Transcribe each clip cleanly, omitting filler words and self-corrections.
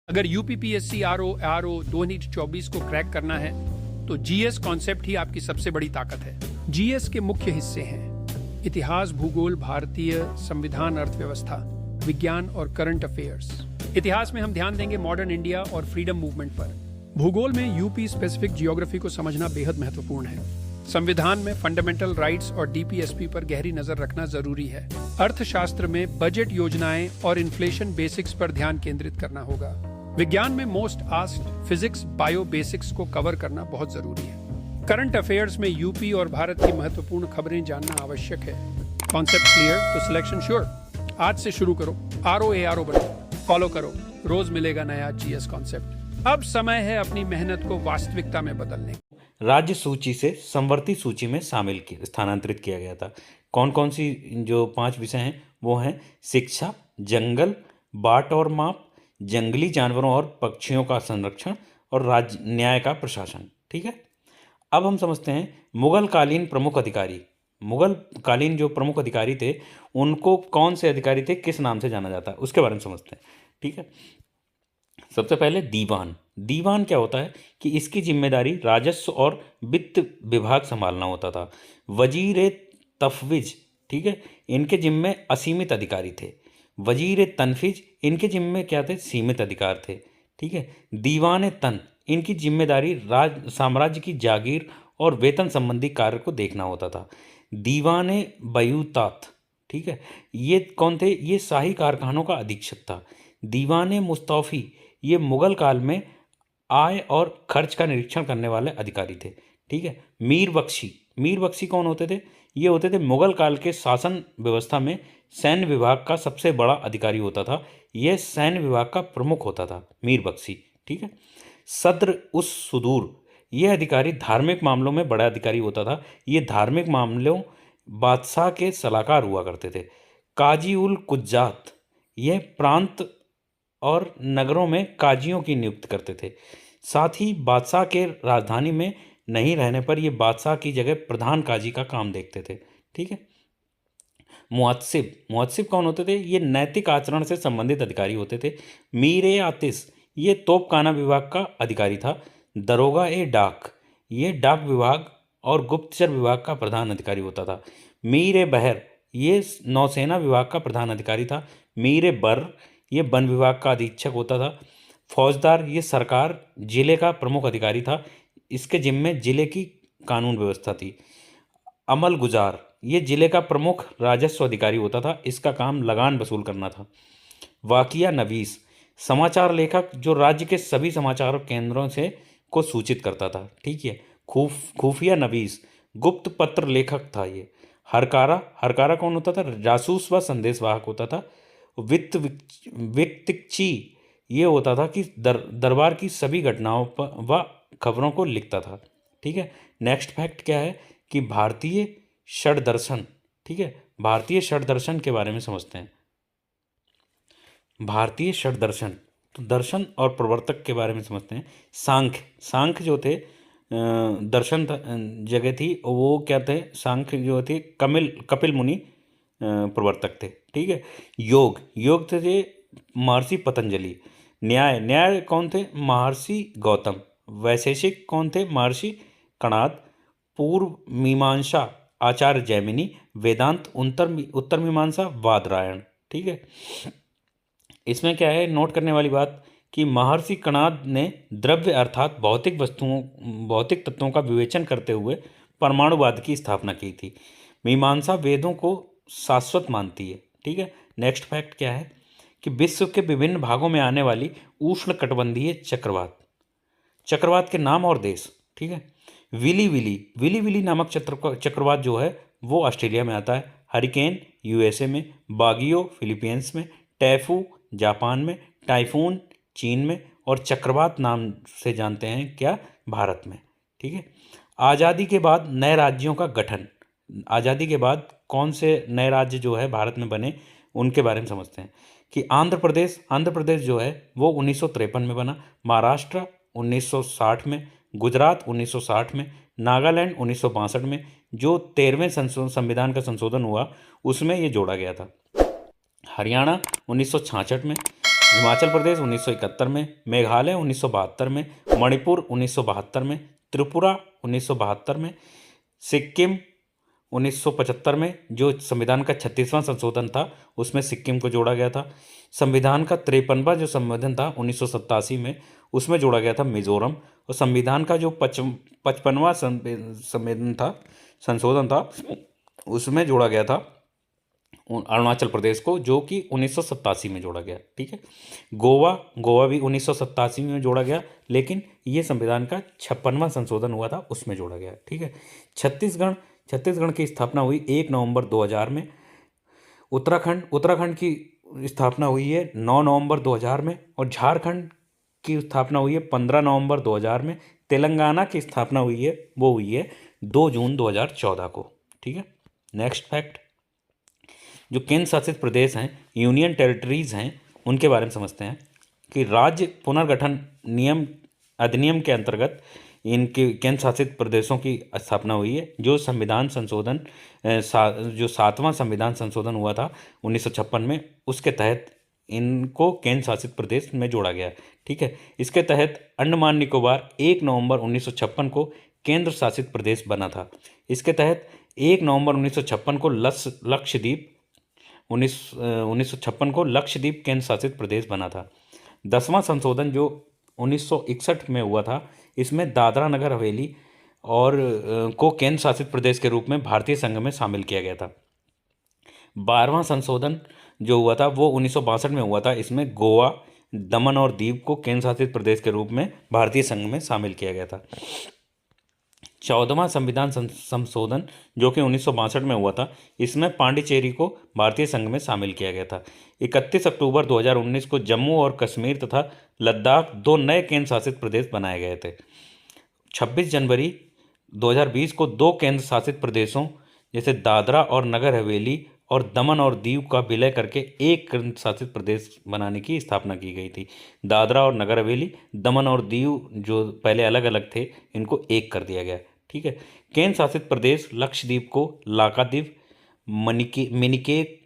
अगर UPPSC RO 2024 को crack करना है तो जीएस कॉन्सेप्ट ही आपकी सबसे बड़ी ताकत है। जीएस के मुख्य हिस्से हैं इतिहास, भूगोल, भारतीय संविधान, अर्थव्यवस्था, विज्ञान और करंट अफेयर्स। इतिहास में हम ध्यान देंगे मॉडर्न इंडिया और फ्रीडम मूवमेंट पर। भूगोल में यूपी स्पेसिफिक जियोग्राफी को समझना बेहद महत्वपूर्ण है। संविधान में फंडामेंटल राइट्स और डीपीएसपी पर गहरी नजर रखना जरूरी है। अर्थशास्त्र में बजट योजनाएं और इन्फ्लेशन बेसिक्स पर ध्यान केंद्रित करना होगा। विज्ञान में most asked physics, bio basics को कवर करना बहुत जरूरी है। करंट अफेयर्स में यूपी और भारत की महत्वपूर्ण खबरें जानना आवश्यक है। कॉन्सेप्ट क्लियर तो सिलेक्शन श्योर। आज से शुरू करो, आरओ बनो, फॉलो करो, रोज मिलेगा नया जीएस कॉन्सेप्ट। अब समय है अपनी मेहनत को वास्तविकता में बदलने। राज्य सूची से संवर्ती सूची में स्थानांतरित किया गया था। कौन कौन सी जो 5 विषय हैं वो हैं शिक्षा, जंगल, बाट और माप, जंगली जानवरों और पक्षियों का संरक्षण और राज्य न्याय का प्रशासन। ठीक है, अब हम समझते हैं मुगल कालीन प्रमुख अधिकारी। मुगल कालीन जो प्रमुख अधिकारी थे उनको कौन से अधिकारी थे, किस नाम से जाना जाता है, उसके बारे में समझते हैं। ठीक है, सबसे पहले दीवान। दीवान क्या होता है कि इसकी जिम्मेदारी राजस्व और वित्त विभाग संभालना होता था। वजीर तफवीज, ठीक है, इनके जिम्मे असीमित अधिकारी थे। वजीर तनफीज, इनके जिम्मे क्या थे, सीमित अधिकार थे। ठीक है, दीवान तन, इनकी जिम्मेदारी साम्राज्य की जागीर और वेतन संबंधी कार्य को देखना होता था। दीवान बयूतात, ठीक है, ये कौन थे, ये शाही कारखानों का अधीक्षक था। दीवान मुस्तौफी, ये मुगल काल में आय और खर्च का निरीक्षण करने वाले अधिकारी थे। ठीक है, मीर बख्शी। मीर बख्शी कौन होते थे, ये होते थे मुगल काल के शासन व्यवस्था में सैन्य विभाग का सबसे बड़ा अधिकारी होता था। यह सैन्य विभाग का प्रमुख होता था, मीर बख्शी। ठीक है, सद्र उस सुदूर, यह अधिकारी धार्मिक मामलों में बड़ा अधिकारी होता था। ये धार्मिक मामलों बादशाह के सलाहकार हुआ करते थे। काजी उल कुज्जात, यह प्रांत और नगरों में काजियों की नियुक्त करते थे। साथ ही बादशाह के राजधानी में नहीं रहने पर यह बादशाह की जगह प्रधान काजी का काम देखते थे। ठीक है, मुअत्सिब। मुअत्सिब कौन होते थे, ये नैतिक आचरण से संबंधित अधिकारी होते थे। मीर ए आतिश, ये तोपखाना विभाग का अधिकारी था। दरोगा ए डाक, ये डाक विभाग और गुप्तचर विभाग का प्रधान अधिकारी होता था। मीर ए बहर, ये नौसेना विभाग का प्रधान अधिकारी था। मीर ए बर, ये वन विभाग का अधीक्षक होता था। फौजदार, ये सरकार जिले का प्रमुख अधिकारी था। इसके जिम्मे जिले की कानून व्यवस्था थी। अमल गुजार, ये जिले का प्रमुख राजस्व अधिकारी होता था। इसका काम लगान वसूल करना था। वाकिया नवीस, समाचार लेखक जो राज्य के सभी समाचार केंद्रों से को सूचित करता था। ठीक है, खुफिया नवीस, गुप्त पत्र लेखक था ये। हरकारा, हरकारा कौन होता था, जासूस व संदेशवाहक होता था। वित्तची, ये होता था कि दरबार की सभी घटनाओं व खबरों को लिखता था। ठीक है, नेक्स्ट फैक्ट क्या है कि भारतीय षड्दर्शन। ठीक है, भारतीय षड्दर्शन के बारे में समझते हैं। भारतीय षड्दर्शन, तो दर्शन और प्रवर्तक के बारे में समझते हैं। सांख्य, सांख्य जो थे दर्शन जगह थी, वो क्या थे, सांख्य जो थे कपिल मुनि प्रवर्तक थे। ठीक है, योग, योग थे महर्षि पतंजलि। न्याय, न्याय कौन थे, महर्षि गौतम। वैशेषिक कौन थे, महर्षि कणाद। पूर्व मीमांसा आचार्य जैमिनी। वेदांत उत्तर मीमांसा वादरायण। ठीक है, इसमें क्या है नोट करने वाली बात कि महर्षि कणाद ने द्रव्य अर्थात भौतिक तत्वों का विवेचन करते हुए परमाणुवाद की स्थापना की थी। मीमांसा वेदों को शाश्वत मानती है। ठीक है, नेक्स्ट फैक्ट क्या है कि विश्व के विभिन्न भागों में आने वाली उष्णकटिबंधीय चक्रवात के नाम और देश। ठीक है, विली विली नामक चक्रवात जो है वो ऑस्ट्रेलिया में आता है। हरिकेन यूएसए में, बागियो फिलीपींस में, टैफू जापान में, टाइफून चीन में और चक्रवात नाम से जानते हैं क्या, भारत में। ठीक है, आज़ादी के बाद नए राज्यों का गठन। आज़ादी के बाद कौन से नए राज्य जो है भारत में बने उनके बारे में समझते हैं कि आंध्र प्रदेश जो है वो 1953 में बना। महाराष्ट्र 1960 में, गुजरात 1960 में, नागालैंड 1962 में। जो 13वें संविधान का संशोधन हुआ उसमें ये जोड़ा गया था। हरियाणा 1966 में, हिमाचल प्रदेश 1971 में, मेघालय 1972 में, मणिपुर 1972 में, त्रिपुरा 1972 में, सिक्किम 1975 में, जो संविधान का 36वां संशोधन था उसमें सिक्किम को जोड़ा गया था। संविधान का 53वां जो संशोधन था 1987 में, उसमें जोड़ा गया था मिजोरम। और संविधान का जो 55वां संशोधन था उसमें जोड़ा गया था अरुणाचल प्रदेश को, जो कि 1987 में जोड़ा गया। ठीक है, गोवा भी 1987 में जोड़ा गया, लेकिन ये संविधान का 56वां संशोधन हुआ था उसमें जोड़ा गया। ठीक है, छत्तीसगढ़ की स्थापना हुई 1 नवंबर 2000 में। उत्तराखंड की स्थापना हुई है 9 नवंबर 2000 में। और झारखंड की स्थापना हुई है 15 नवंबर 2000 में। तेलंगाना की स्थापना हुई है 2 जून 2014 को। ठीक है, नेक्स्ट फैक्ट, जो केंद्र शासित प्रदेश हैं, यूनियन टेरिटरीज हैं, उनके बारे में समझते हैं कि राज्य पुनर्गठन अधिनियम के अंतर्गत इनके केंद्र शासित प्रदेशों की स्थापना हुई है। जो संविधान संशोधन जो 7वां संविधान संशोधन हुआ था 1956 में, उसके तहत इनको केंद्र शासित प्रदेश में जोड़ा गया। ठीक है, इसके तहत अंडमान निकोबार 1 नवंबर 1956 को केंद्र शासित प्रदेश बना था। इसके तहत 1 नवंबर 1956 को लक्षद्वीप 1956 को लक्षद्वीप केंद्र शासित प्रदेश बना था। 10वां संशोधन जो 1961 में हुआ था, इसमें दादरा नगर हवेली और को केंद्र शासित प्रदेश के रूप में भारतीय संघ में शामिल किया गया था। 12वां संशोधन जो हुआ था वो 1962 में हुआ था। इसमें गोवा, दमन और दीव को केंद्र शासित प्रदेश के रूप में भारतीय संघ में शामिल किया गया था। 14वां संविधान संशोधन जो कि 1962 में हुआ था, इसमें पांडिचेरी को भारतीय संघ में शामिल किया गया था। 31 अक्टूबर 2019 को जम्मू और कश्मीर तथा लद्दाख 2 नए केंद्र शासित प्रदेश बनाए गए थे। 26 जनवरी 2020 को 2 केंद्र शासित प्रदेशों जैसे दादरा और नगर हवेली और दमन और दीव का विलय करके एक केंद्र शासित प्रदेश बनाने की स्थापना की गई थी। दादरा और नगर हवेली, दमन और दीव जो पहले अलग अलग थे, इनको एक कर दिया गया। ठीक है, केंद्र शासित प्रदेश लक्षद्वीप को लाकाद्वीप, मिनिकेक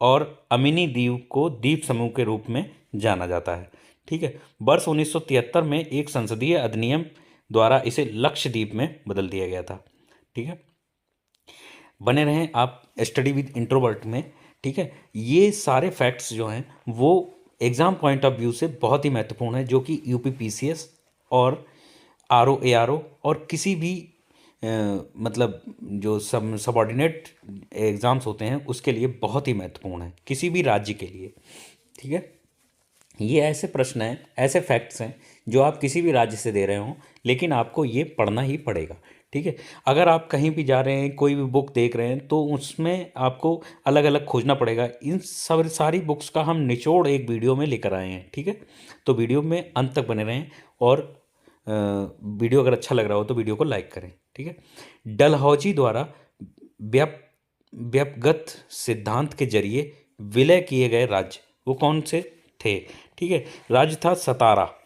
और अमिनी द्वीप को द्वीप समूह के रूप में जाना जाता है। ठीक है, वर्ष 1973 में एक संसदीय अधिनियम द्वारा इसे लक्षद्वीप में बदल दिया गया था। ठीक है, बने रहें आप स्टडी विद इंट्रोवर्ट में। ठीक है, ये सारे फैक्ट्स जो हैं वो एग्ज़ाम पॉइंट ऑफ व्यू से बहुत ही महत्वपूर्ण है, जो कि यूपीपीसीएस और आरओ एआरओ और किसी भी मतलब जो सबऑर्डिनेट एग्ज़ाम्स होते हैं उसके लिए बहुत ही महत्वपूर्ण है, किसी भी राज्य के लिए। ठीक है, ये ऐसे प्रश्न हैं, ऐसे फैक्ट्स हैं जो आप किसी भी राज्य से दे रहे हों, लेकिन आपको ये पढ़ना ही पड़ेगा। ठीक है, अगर आप कहीं भी जा रहे हैं, कोई भी बुक देख रहे हैं, तो उसमें आपको अलग अलग खोजना पड़ेगा। इन सारी बुक्स का हम निचोड़ एक वीडियो में लेकर आए हैं। ठीक है, तो वीडियो में अंत तक बने रहें और वीडियो अगर अच्छा लग रहा हो तो वीडियो को लाइक करें। ठीक है, डलहौजी द्वारा व्युत्पन्न सिद्धांत के जरिए विलय किए गए राज्य वो कौन से थे? ठीक है, राज्य था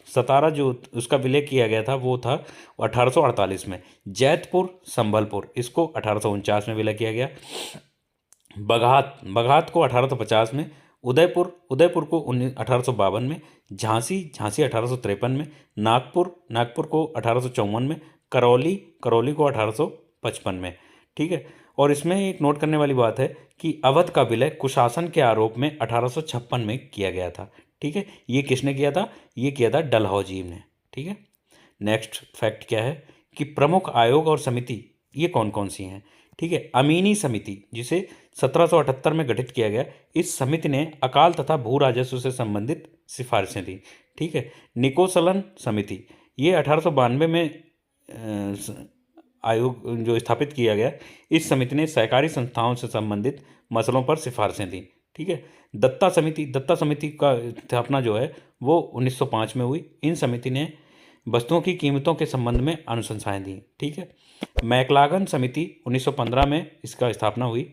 सतारा जो उसका विलय किया गया था वो था 1848 में। जैतपुर, संबलपुर, इसको 1849 में विलय किया गया। बघात को 1850 में। उदयपुर को 1852 में। झांसी 1853 में। नागपुर को 1854 में। करौली को 1855 में। ठीक है, और इसमें एक नोट करने वाली बात है कि अवध का विलय कुशासन के आरोप में 1856 में किया गया था। ठीक है, ये किसने किया था? ये किया था डलहौजी ने। ठीक है, नेक्स्ट फैक्ट क्या है कि प्रमुख आयोग और समिति ये कौन कौन सी हैं? ठीक है, अमीनी समिति जिसे 1778 में गठित किया गया, इस समिति ने अकाल तथा भू राजस्व से संबंधित सिफारिशें दी। ठीक है, निकोसलन समिति ये 1892 में आयोग जो स्थापित किया गया, इस समिति ने सहकारी संस्थाओं से संबंधित मसलों पर सिफारिशें दी। ठीक है, दत्ता समिति का स्थापना जो है वो 1905 में हुई। इन समिति ने वस्तुओं की कीमतों के संबंध में अनुशंसाएं दी। ठीक है, मैकलागन समिति 1915 में इसका स्थापना हुई।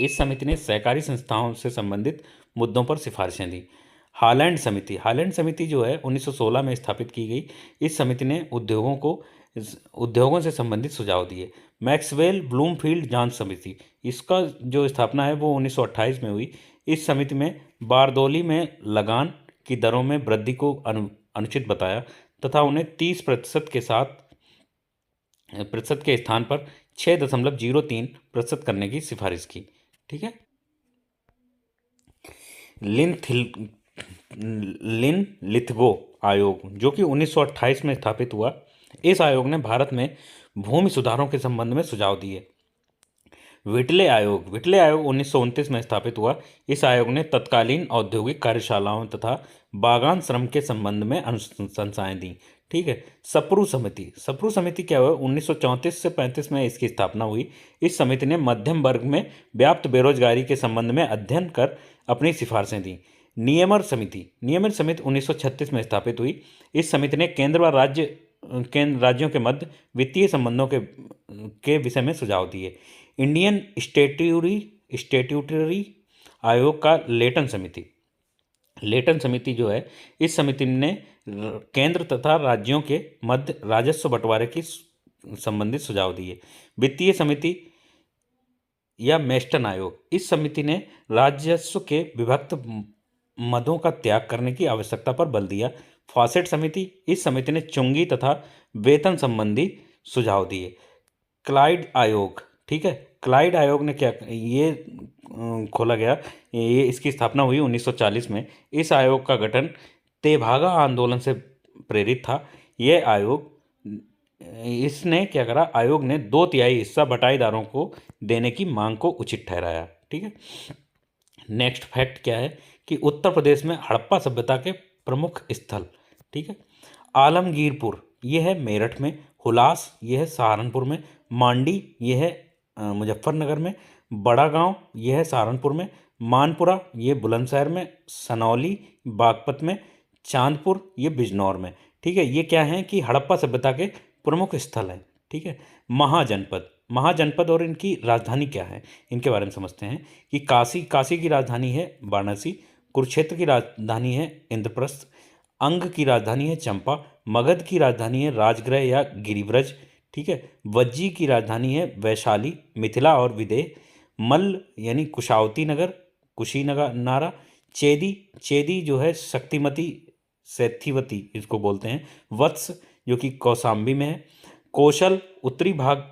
इस समिति ने सहकारी संस्थाओं से संबंधित मुद्दों पर सिफारिशें दी। हालैंड समिति जो है 1916 में स्थापित की गई। इस समिति ने उद्योगों से संबंधित सुझाव दिए। मैक्सवेल ब्लूमफील्ड जांच समिति, इसका जो स्थापना है वो 1928 में हुई। इस समिति में बारदौली में लगान की दरों में वृद्धि को अनुचित बताया तथा उन्हें 30% के स्थान पर 6.03% करने की सिफारिश की। ठीक है। लिन-लिथगो आयोग जो कि 1928 में स्थापित हुआ, इस आयोग ने भारत में भूमि सुधारों के संबंध में सुझाव दिए। विटले आयोग 1929 में स्थापित हुआ। इस आयोग ने तत्कालीन औद्योगिक कार्यशालाओं तथा बागान श्रम के संबंध में अनुशंसाएं दी। ठीक है। सप्रू समिति क्या हुआ, 1934 से 35 में इसकी स्थापना हुई। इस समिति ने मध्यम वर्ग में व्याप्त बेरोजगारी के संबंध में अध्ययन कर अपनी सिफारिशें दी। नियमन समिति 1936 में स्थापित हुई। इस समिति ने केंद्र राज्यों के मध्य वित्तीय संबंधों के विषय में सुझाव दिए। इंडियन स्टैट्यूटरी आयोग का लेटन समिति जो है, इस समिति ने केंद्र तथा राज्यों के मध्य राजस्व बंटवारे की संबंधित सुझाव दिए। वित्तीय समिति या मेस्टन आयोग, इस समिति ने राजस्व के विभक्त मदों का त्याग करने की आवश्यकता पर बल दिया। फॉसेट समिति, इस समिति ने चुंगी तथा वेतन संबंधी सुझाव दिए। क्लाइड आयोग, ठीक है, क्लाइड आयोग ने क्या ये खोला गया, ये इसकी स्थापना हुई 1940 में। इस आयोग का गठन तेभागा आंदोलन से प्रेरित था। यह आयोग इसने क्या करा, आयोग ने 2/3 हिस्सा बटाईदारों को देने की मांग को उचित ठहराया। ठीक है। नेक्स्ट फैक्ट क्या है कि उत्तर प्रदेश में हड़प्पा सभ्यता के प्रमुख स्थल, ठीक है, आलमगीरपुर यह है मेरठ में, हुलास यह है सहारनपुर में, मांडी यह है मुजफ्फरनगर में, बड़ा गांव यह है सहारनपुर में, मानपुरा ये बुलंदशहर में, सनौली बागपत में, चांदपुर ये बिजनौर में। ठीक है। ये क्या है कि हड़प्पा सभ्यता के प्रमुख स्थल हैं। ठीक है। महाजनपद और इनकी राजधानी क्या है, इनके बारे में समझते हैं कि काशी की राजधानी है वाराणसी, कुरुक्षेत्र की राजधानी है इंद्रप्रस्थ, अंग की राजधानी है चंपा, मगध की राजधानी है राजगृह या गिरिव्रज। ठीक है। वज्जी की राजधानी है वैशाली, मिथिला और विदेह, मल्ल यानी कुशावती नगर, कुशीनगर नारा, चेदी जो है शक्तिमती सैथिवती इसको बोलते हैं, वत्स जो कि कौशाम्बी में है, कौशल उत्तरी भाग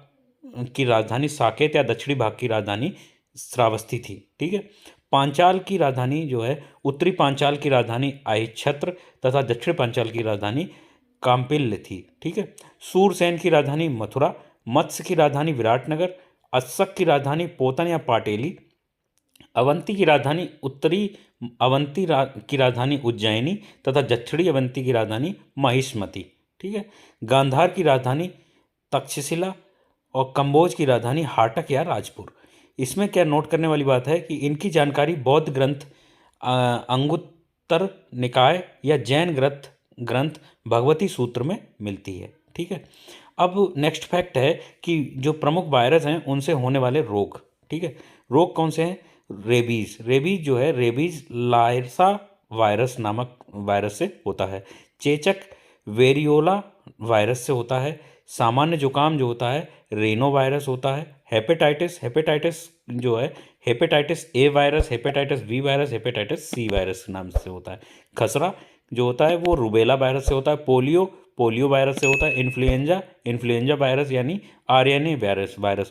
की राजधानी साकेत या दक्षिणी भाग की राजधानी श्रावस्ती थी। ठीक है। पांचाल की राजधानी जो है, उत्तरी पांचाल की राजधानी आइछत्र तथा दक्षिण पांचाल की राजधानी काम्पिल्य थी। ठीक है। सूरसेन की राजधानी मथुरा, मत्स्य की राजधानी विराटनगर, अस्सक की राजधानी पोतन या पाटेली, अवंती की राजधानी की राजधानी उज्जैनी तथा दक्षिणी अवंती की राजधानी महिष्मती। ठीक है। गांधार की राजधानी तक्षशिला और कंबोज की राजधानी हाटक या राजपुर। इसमें क्या नोट करने वाली बात है कि इनकी जानकारी बौद्ध ग्रंथ अंगुत्तर निकाय या जैन ग्रंथ भगवती सूत्र में मिलती है। ठीक है। अब नेक्स्ट फैक्ट है कि जो प्रमुख वायरस हैं उनसे होने वाले रोग। ठीक है। रोग कौन से हैं? रेबीज जो है, रेबीज लायसा वायरस नामक वायरस से होता है। चेचक वेरियोला वायरस से होता है। सामान्य जुकाम जो होता है रेनो वायरस होता है। हेपेटाइटिस जो है hepatitis A virus, hepatitis B virus, hepatitis C virus नाम से होता है। खसरा जो होता है वो रूबेला वायरस से होता है। पोलियो वायरस से होता है। इन्फ्लुएंजा वायरस यानी आरएनए वायरस